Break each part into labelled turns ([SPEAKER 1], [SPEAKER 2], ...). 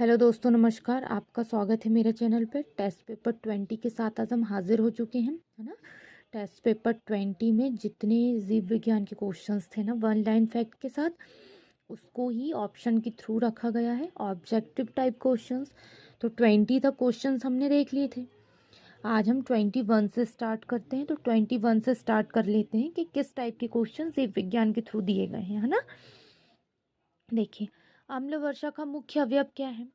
[SPEAKER 1] Hello दोस्तों, नमस्कार। आपका स्वागत है मेरे चैनल पर। टेस्ट पेपर 20 के साथ आज हम हाजिर हो चुके हैं, है ना। टेस्ट पेपर 20 में जितने जीव विज्ञान के क्वेश्चंस थे ना, वन लाइन फैक्ट के साथ, उसको ही ऑप्शन के थ्रू रखा गया है, ऑब्जेक्टिव टाइप क्वेश्चंस। तो 20 तक क्वेश्चंस हमने देख लिए थे। आज हम 21 से स्टार्ट करते हैं। तो 21 से स्टार्ट कर लेते हैं कि किस टाइप के क्वेश्चन जीव विज्ञान के थ्रू दिए गए हैं, है ना। देखिए, अम्ल वर्षा का मुख्य अवयव क्या है।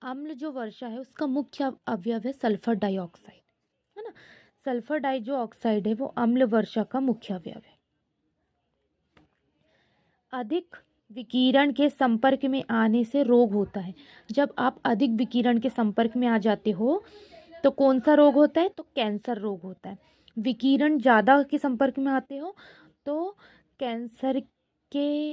[SPEAKER 1] अम्ल जो वर्षा है उसका मुख्य अवयव है सल्फर डाइऑक्साइड, है ना। सल्फर डाई जो ऑक्साइड है वो अम्ल वर्षा का मुख्य अवयव है। अधिक विकिरण के संपर्क में आने से रोग होता है। जब आप अधिक विकिरण के संपर्क में आ जाते हो तो कौन सा रोग होता है, तो कैंसर रोग होता है। विकिरण ज़्यादा के संपर्क में आते हो तो कैंसर के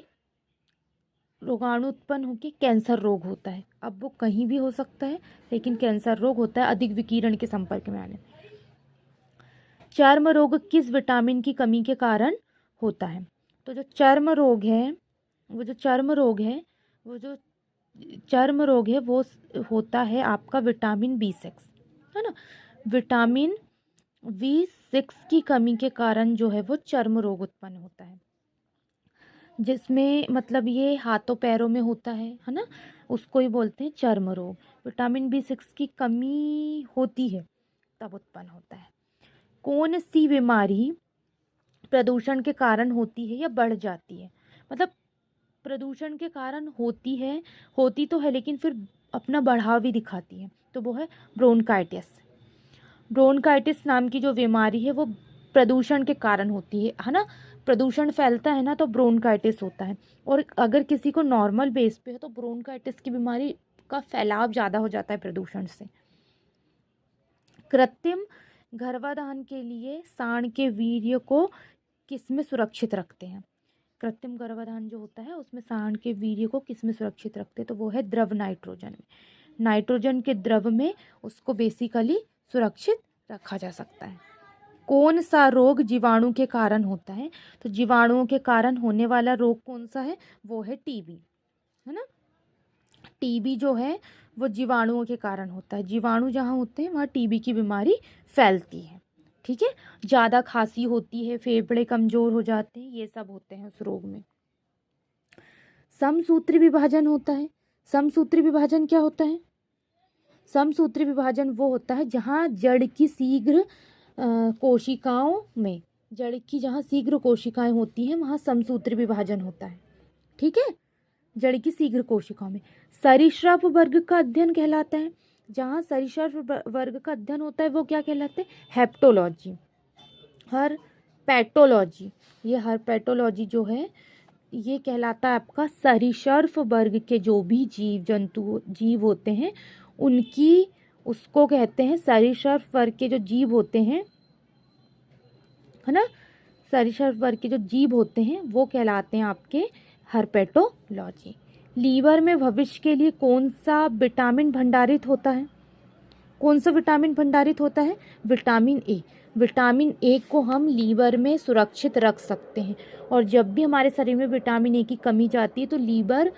[SPEAKER 1] रोगाणु उत्पन्न होकर कैंसर रोग होता है। अब वो कहीं भी हो सकता है, लेकिन कैंसर रोग होता है अधिक विकिरण के संपर्क में आने। चर्म रोग किस विटामिन की कमी के कारण होता है। तो जो चर्म रोग है वो होता है आपका विटामिन B6, है ना। विटामिन B6 की कमी के कारण जो है वो चर्म रोग उत्पन्न होता है, जिसमें मतलब ये हाथों पैरों में होता है ना। उसको ही बोलते हैं चर्म रोग। विटामिन B6 की कमी होती है तब उत्पन्न होता है। कौन सी बीमारी प्रदूषण के कारण होती है या बढ़ जाती है। मतलब प्रदूषण के कारण होती तो है लेकिन फिर अपना बढ़ाव भी दिखाती है, तो वो है ब्रोंकाइटिस। ब्रोंकाइटिस नाम की जो बीमारी है वो प्रदूषण के कारण होती है ना। प्रदूषण फैलता है ना तो ब्रोंकाइटिस होता है। और अगर किसी को नॉर्मल बेस पे है तो ब्रोंकाइटिस की बीमारी का फैलाव ज़्यादा हो जाता है प्रदूषण से। कृत्रिम गर्भाधान के लिए सांड के वीर्य को किसमें सुरक्षित रखते हैं। कृत्रिम गर्भाधान जो होता है उसमें सांड के वीर्य को किसमें सुरक्षित रखते हैं, तो वो है द्रव नाइट्रोजन में। नाइट्रोजन के द्रव में उसको बेसिकली सुरक्षित रखा जा सकता है। कौन सा रोग जीवाणु के कारण होता है, तो जीवाणुओं के कारण होने वाला रोग कौन सा है, वो है टीबी, है ना। टीबी जो है वो जीवाणुओं के कारण होता है। जीवाणु जहाँ होते हैं वहाँ टीबी की बीमारी फैलती है, ठीक है। ज़्यादा खांसी होती है, फेफड़े कमज़ोर हो जाते हैं, ये सब होते हैं उस रोग में। समसूत्री विभाजन होता है। समसूत्री विभाजन क्या होता है। समसूत्री विभाजन वो होता है जहाँ जड़ की शीघ्र कोशिकाएं होती हैं वहाँ समसूत्री विभाजन होता है, ठीक है। जड़ की शीघ्र कोशिकाओं में सरीसृप वर्ग का अध्ययन कहलाता है। जहाँ सरीसृप वर्ग का अध्ययन होता है वो क्या कहलाते हैं, हेप्टोलॉजी। हर्पेटोलॉजी, ये हर्पेटोलॉजी जो है ये कहलाता है आपका सरीसृप वर्ग के जो भी जीव होते हैं उनकी, उसको कहते हैं सरीसृप वर्ग के जो जीव होते हैं, है ना। सरीसृप वर्ग के जो जीव होते हैं वो कहलाते हैं आपके हर्पेटोलॉजी। लीवर में भविष्य के लिए कौन सा विटामिन भंडारित होता है। कौन सा विटामिन भंडारित होता है, विटामिन ए। विटामिन ए को हम लीवर में सुरक्षित रख सकते हैं। और जब भी हमारे शरीर में विटामिन ए की कमी जाती है तो लीवर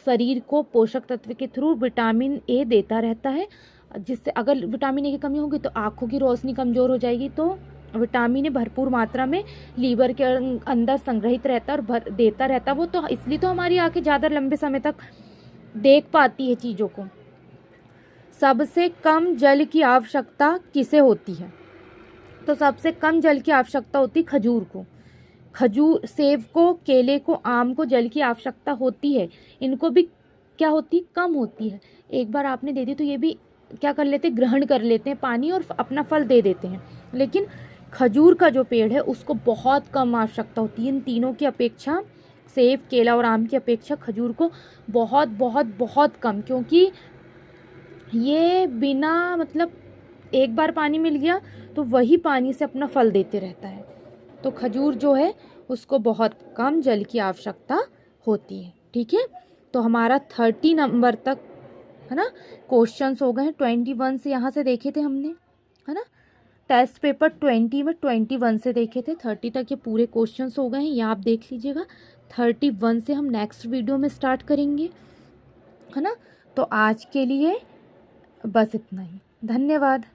[SPEAKER 1] शरीर को पोषक तत्व के थ्रू विटामिन ए देता रहता है, जिससे अगर विटामिन ए की कमी होगी तो आँखों की रोशनी कमज़ोर हो जाएगी। तो विटामिन ए भरपूर मात्रा में लीवर के अंदर संग्रहित रहता है और देता रहता है वो, तो इसलिए तो हमारी आँखें ज़्यादा लंबे समय तक देख पाती है चीज़ों को। सबसे कम जल की आवश्यकता किसे होती है, तो सबसे कम जल की आवश्यकता होती खजूर को। खजूर, सेब को, केले को, आम को जल की आवश्यकता होती है। इनको भी क्या होती, कम होती है। एक बार आपने दे दी तो ये भी क्या कर लेते, ग्रहण कर लेते हैं पानी और अपना फल दे देते हैं। लेकिन खजूर का जो पेड़ है उसको बहुत कम आवश्यकता होती है। इन तीनों की अपेक्षा, सेब, केला और आम की अपेक्षा खजूर को बहुत बहुत बहुत कम, क्योंकि ये बिना मतलब एक बार पानी मिल गया तो वही पानी से अपना फल देते रहता है। तो खजूर जो है उसको बहुत कम जल की आवश्यकता होती है, ठीक है। तो हमारा 30 नंबर तक, है ना, क्वेश्चंस हो गए हैं। 21 से यहाँ से देखे थे हमने, है ना। टेस्ट पेपर 20 में 21 से देखे थे, 30 तक ये पूरे क्वेश्चंस हो गए हैं, ये आप देख लीजिएगा। 31 से हम नेक्स्ट वीडियो में स्टार्ट करेंगे, है ना। तो आज के लिए बस इतना ही। धन्यवाद।